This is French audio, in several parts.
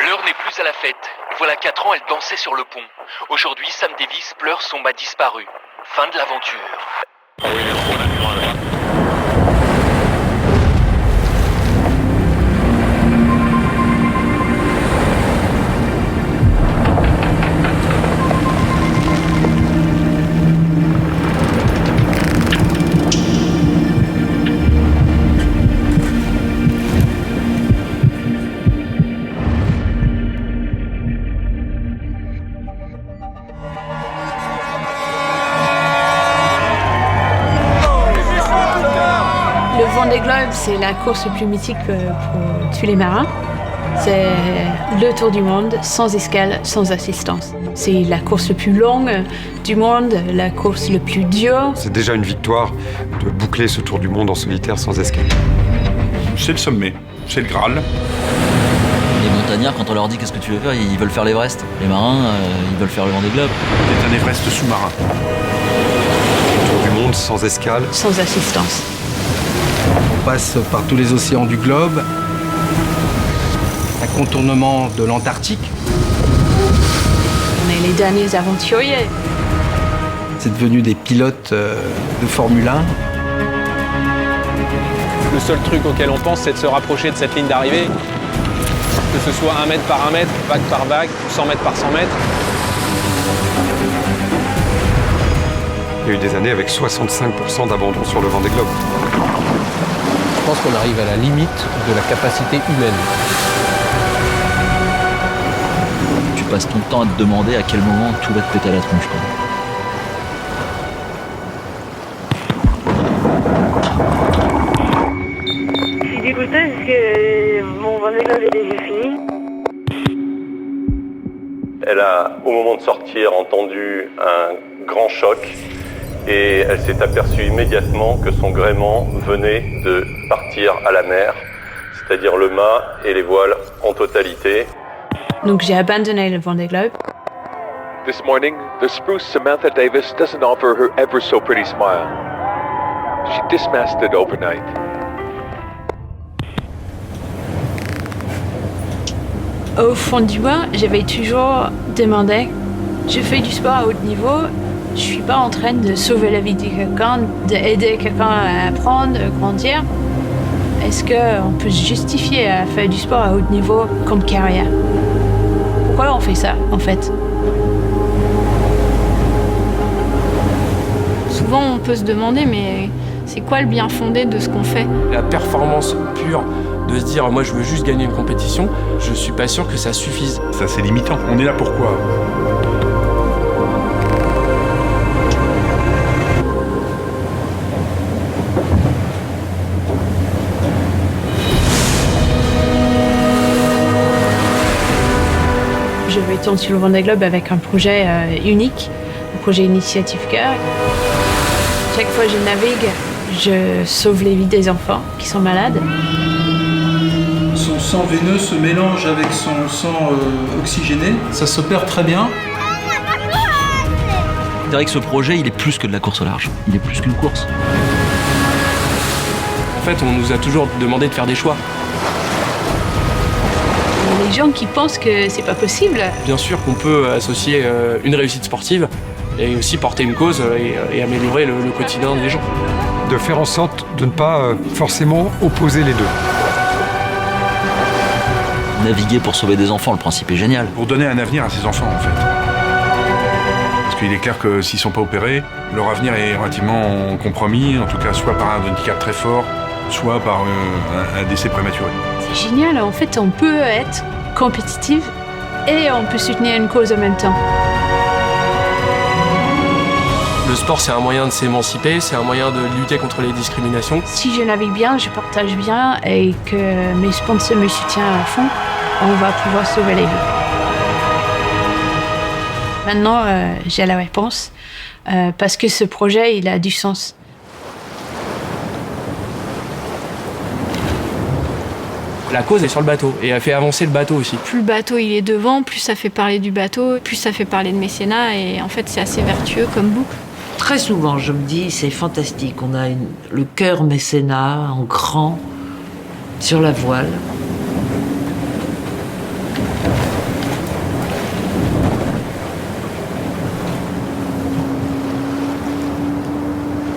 L'heure n'est plus à la fête. Voilà 4 ans, elle dansait sur le pont. Aujourd'hui, Sam Davis pleure son mât disparu. Fin de l'aventure. Le Vendée Globe, c'est la course la plus mythique pour tous les marins. C'est le tour du monde, sans escale, sans assistance. C'est la course la plus longue du monde, la course la plus dure. C'est déjà une victoire de boucler ce tour du monde en solitaire sans escale. C'est le sommet, c'est le Graal. Les montagnards, quand on leur dit qu'est-ce que tu veux faire, ils veulent faire l'Everest. Les marins, ils veulent faire le Vendée Globe. C'est un Everest sous-marin. Tour du monde sans escale. Sans assistance. On passe par tous les océans du globe. Un contournement de l'Antarctique. On est les derniers aventuriers. C'est devenu des pilotes de Formule 1. Le seul truc auquel on pense, c'est de se rapprocher de cette ligne d'arrivée. Que ce soit 1 mètre par 1 mètre, vague par vague, ou 100 mètres par 100 mètres. Il y a eu des années avec 65% d'abandon sur le Vendée Globe. Je pense qu'on arrive à la limite de la capacité humaine. Tu passes ton temps à te demander à quel moment tout va te péter à la tronche, quoi. Je suis dégoûtée parce que mon Vendée Globe est déjà fini. Elle a, au moment de sortir, entendu un grand choc et elle s'est aperçue immédiatement que son gréement venait de partir à la mer, c'est-à-dire le mât et les voiles en totalité. Donc j'ai abandonné le Vendée Globe. This morning, the spruce Samantha Davis doesn't offer her ever so pretty smile. She dismasted overnight. Au fond du moi, j'avais toujours demandé, je fais du sport à haut niveau, je suis pas en train de sauver la vie de quelqu'un, d'aider quelqu'un à apprendre, à grandir. Est-ce qu'on peut se justifier à faire du sport à haut niveau comme carrière? Pourquoi on fait ça, en fait? Souvent, on peut se demander, mais c'est quoi le bien fondé de ce qu'on fait? La performance pure, de se dire, moi je veux juste gagner une compétition, je suis pas sûr que ça suffise. Ça, c'est limitant. On est là pourquoi? Je vais tourner sur le Vendée Globe avec un projet unique, un projet Initiative Cœur. Chaque fois que je navigue, je sauve les vies des enfants qui sont malades. Son sang veineux se mélange avec son sang oxygéné. Ça s'opère très bien. C'est vrai que ce projet, il est plus que de la course au large. Il est plus qu'une course. En fait, on nous a toujours demandé de faire des choix. Les gens qui pensent que c'est pas possible. Bien sûr qu'on peut associer une réussite sportive et aussi porter une cause et améliorer le quotidien des gens. De faire en sorte de ne pas forcément opposer les deux. Naviguer pour sauver des enfants, le principe est génial. Pour donner un avenir à ces enfants, en fait. Parce qu'il est clair que s'ils ne sont pas opérés, leur avenir est relativement compromis, en tout cas soit par un handicap très fort, soit par un décès prématuré. C'est génial, en fait, on peut être compétitif et on peut soutenir une cause en même temps. Le sport, c'est un moyen de s'émanciper, c'est un moyen de lutter contre les discriminations. Si je navigue bien, je partage bien et que mes sponsors me soutiennent à fond, on va pouvoir sauver les vies. Maintenant, j'ai la réponse parce que ce projet, il a du sens. La cause est sur le bateau et elle fait avancer le bateau aussi. Plus le bateau il est devant, plus ça fait parler du bateau, plus ça fait parler de mécénat et en fait c'est assez vertueux comme boucle. Très souvent je me dis c'est fantastique, on a le cœur mécénat en grand sur la voile.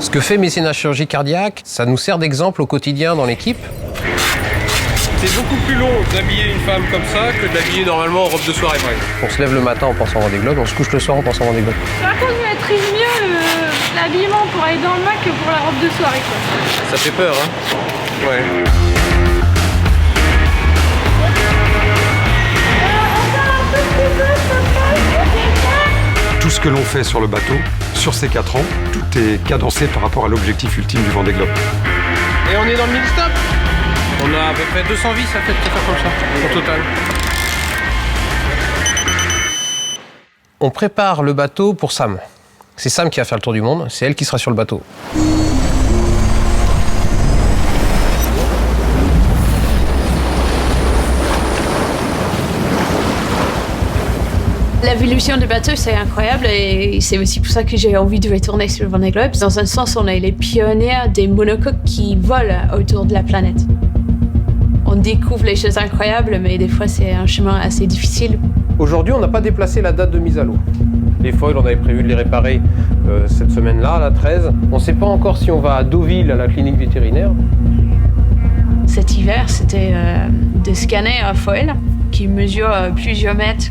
Ce que fait Mécénat Chirurgie Cardiaque, ça nous sert d'exemple au quotidien dans l'équipe. C'est beaucoup plus long d'habiller une femme comme ça que de l'habiller normalement en robe de soirée, par exemple. On se lève le matin en pensant Vendée Globe, on se couche le soir en pensant Vendée Globe. Par contre, je maîtrise mieux l'habillement pour aller dans le Mac que pour la robe de soirée, quoi. Ça fait peur, hein? Ouais. Tout ce que l'on fait sur le bateau, sur ces 4 ans, tout est cadencé par rapport à l'objectif ultime du Vendée Globe. Et on est dans le mid-stop. On a à peu près 200 vis à faire comme ça, au total. On prépare le bateau pour Sam. C'est Sam qui va faire le tour du monde, c'est elle qui sera sur le bateau. L'évolution du bateau, c'est incroyable et c'est aussi pour ça que j'ai envie de retourner sur le Vendée Globe. Dans un sens, on est les pionniers des monocoques qui volent autour de la planète. On découvre les choses incroyables, mais des fois, c'est un chemin assez difficile. Aujourd'hui, on n'a pas déplacé la date de mise à l'eau. Les foils, on avait prévu de les réparer cette semaine-là, la 13. On ne sait pas encore si on va à Deauville, à la clinique vétérinaire. Cet hiver, c'était de scanner un foil qui mesure plusieurs mètres,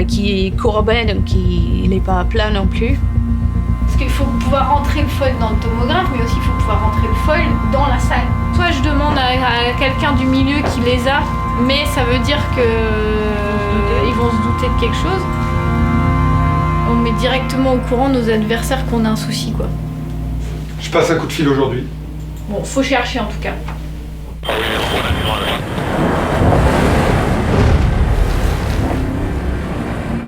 qui est courbé, donc qui n'est pas plat non plus. Parce qu'il faut pouvoir rentrer le foil dans le tomographe, mais aussi il faut pouvoir rentrer le foil dans la salle. Soit je demande à quelqu'un du milieu qui les a, mais ça veut dire qu'ils vont se douter de quelque chose. On met directement au courant nos adversaires qu'on a un souci, quoi. Je passe un coup de fil aujourd'hui. Bon, faut chercher en tout cas.